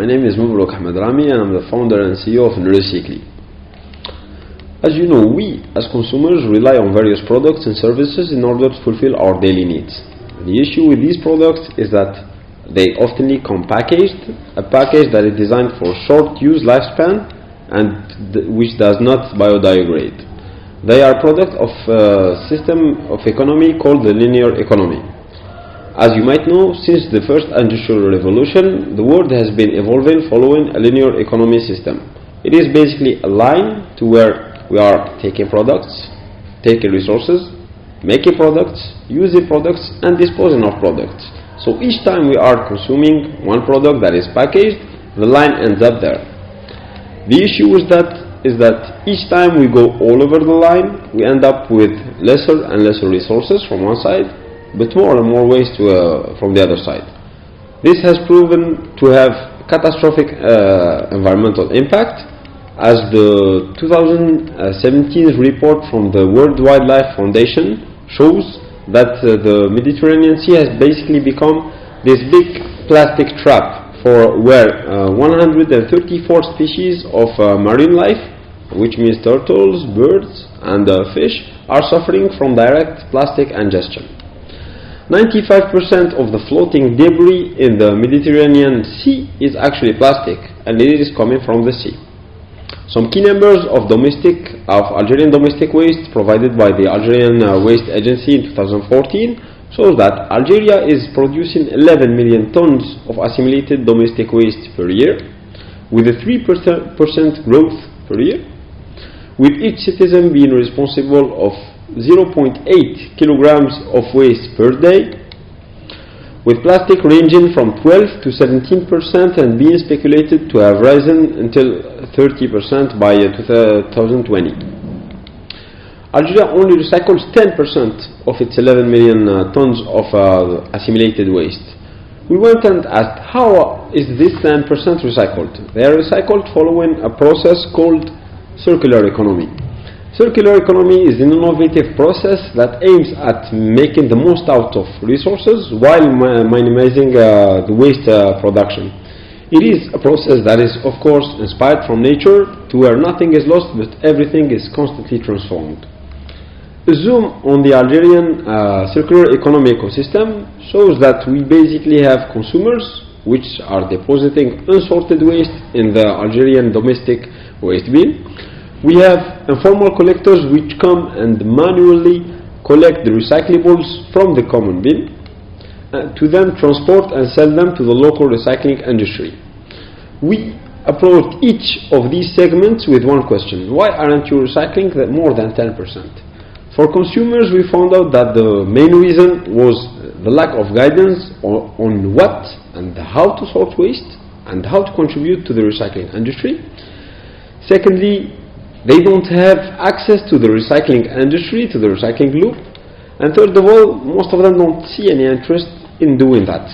my name is Mubrouk Ahmed Rami and I'm the founder and CEO of Neurocycli. As you know, we as consumers rely on various products and services in order to fulfill our daily needs. The issue with these products is that they often come packaged, a package that is designed for short use lifespan and which does not biodegrade. They are product of a system of economy called the linear economy. As you might know, since the first industrial revolution, the world has been evolving following a linear economy system. It is basically a line to where we are taking products, taking resources, making products, using products, and disposing of products. So each time we are consuming one product that is packaged, the line ends up there. The issue is that each time we go all over the line, we end up with lesser and lesser resources from one side, but more and more waste from the other side. This has proven to have catastrophic environmental impact, as the 2017 report from the World Wildlife Foundation shows that the Mediterranean Sea has basically become this big plastic trap where 134 species of marine life, which means turtles, birds and fish, are suffering from direct plastic ingestion. 95% of the floating debris in the Mediterranean Sea is actually plastic, and it is coming from the sea. Some key numbers of Algerian domestic waste provided by the Algerian Waste Agency in 2014 shows that Algeria is producing 11 million tons of assimilated domestic waste per year, with a 3% growth per year, with each citizen being responsible of 0.8 kilograms of waste per day, with plastic ranging from 12 to 17% and being speculated to have risen until 30% by 2020. Algeria only recycles 10% of its 11 million tons of assimilated waste. We went and asked, how is this 10% recycled? They are recycled following a process called circular economy. Circular economy is an innovative process that aims at making the most out of resources while minimizing the waste production. It is a process that is, of course, inspired from nature, to where nothing is lost but everything is constantly transformed. A zoom on the Algerian circular economy ecosystem shows that we basically have consumers which are depositing unsorted waste in the Algerian domestic waste bin. We have informal collectors which come and manually collect the recyclables from the common bin to then transport and sell them to the local recycling industry. We approached each of these segments with one question: why aren't you recycling more than 10%? For consumers, we found out that the main reason was the lack of guidance on what and how to sort waste and how to contribute to the recycling industry. Secondly, they don't have access to the recycling industry, to the recycling loop. And third of all, most of them don't see any interest in doing that.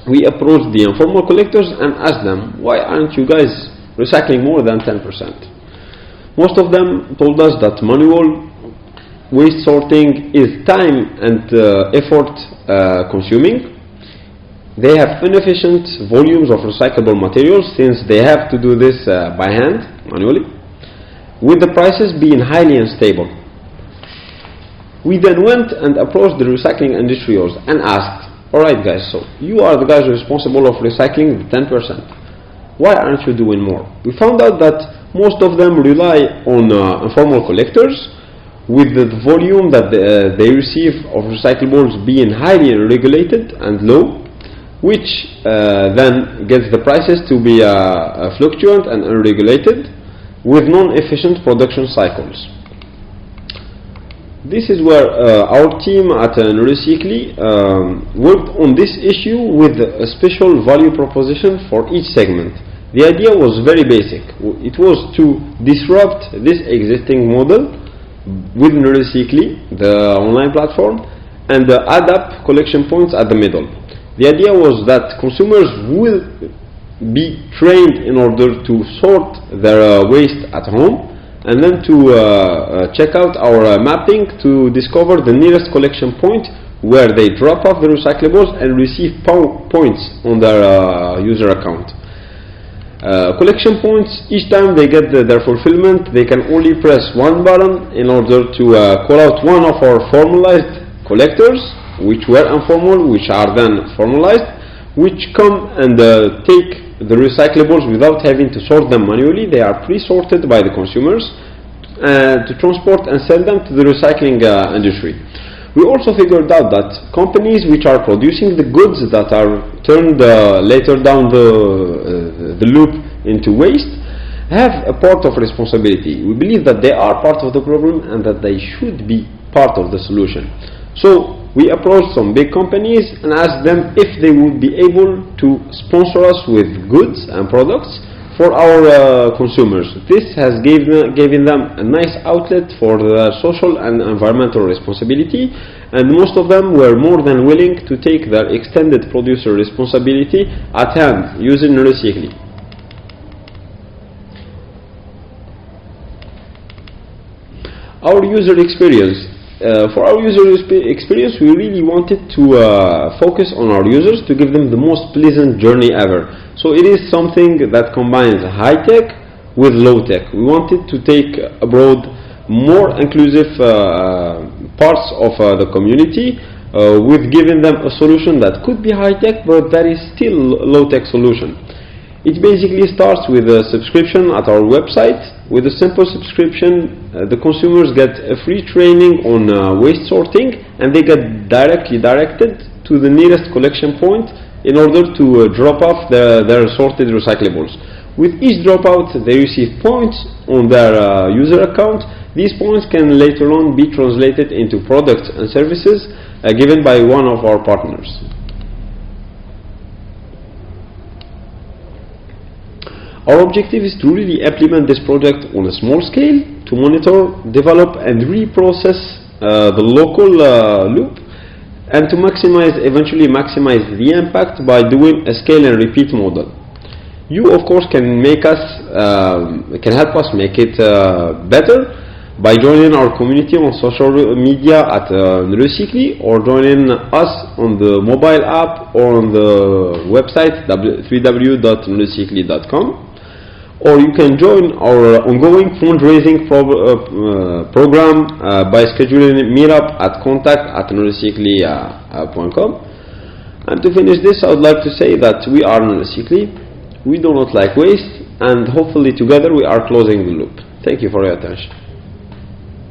We approached the informal collectors and asked them, why aren't you guys recycling more than 10%? Most of them told us that manual waste sorting is time and effort consuming. They have inefficient volumes of recyclable materials since they have to do this by hand, manually, with the prices being highly unstable. We then went and approached the recycling industry and asked, alright guys, so you are the guys responsible of recycling the 10%. Why aren't you doing more? We found out that most of them rely on informal collectors, with the volume that they receive of recyclables being highly regulated and low, which then gets the prices to be fluctuant and unregulated, with non-efficient production cycles. This is where our team at Neurocycli worked on this issue with a special value proposition for each segment. The idea was very basic. It was to disrupt this existing model with Neurocycli, the online platform, and add up collection points at the middle. The idea was that consumers will be trained in order to sort their waste at home, and then to check out our mapping to discover the nearest collection point where they drop off the recyclables and receive points on their user account. Collection points, each time they get their fulfillment, they can only press one button in order to call out one of our formalized collectors, which were informal, which are then formalized, which come and take the recyclables without having to sort them manually. They are pre-sorted by the consumers to transport and sell them to the recycling industry. We also figured out that companies which are producing the goods that are turned later down the loop into waste have a part of responsibility. We believe that they are part of the problem and that they should be part of the solution. So we approached some big companies and asked them if they would be able to sponsor us with goods and products for our consumers. This has given them a nice outlet for their social and environmental responsibility, and most of them were more than willing to take their extended producer responsibility at hand using Recycly. Our user experience. For our user experience, we really wanted to focus on our users to give them the most pleasant journey ever. So it is something that combines high-tech with low-tech. We wanted to take abroad more inclusive parts of the community with giving them a solution that could be high-tech, but that is still a low-tech solution. It basically starts with a subscription at our website. With a simple subscription, the consumers get a free training on waste sorting, and they get directly directed to the nearest collection point in order to drop off their sorted recyclables. With each dropout, they receive points on their user account. These points can later on be translated into products and services given by one of our partners. Our objective is to really implement this project on a small scale, to monitor, develop and reprocess the local loop, and to eventually maximize the impact by doing a scale and repeat model. You of course can help us make it better by joining our community on social media at Recycly, or joining us on the mobile app or on the website www.recycly.com. Or you can join our ongoing fundraising program by scheduling a meetup at contact@recycly.com. And to finish this, I would like to say that we are Recycly. We do not like waste, and hopefully together we are closing the loop. Thank you for your attention.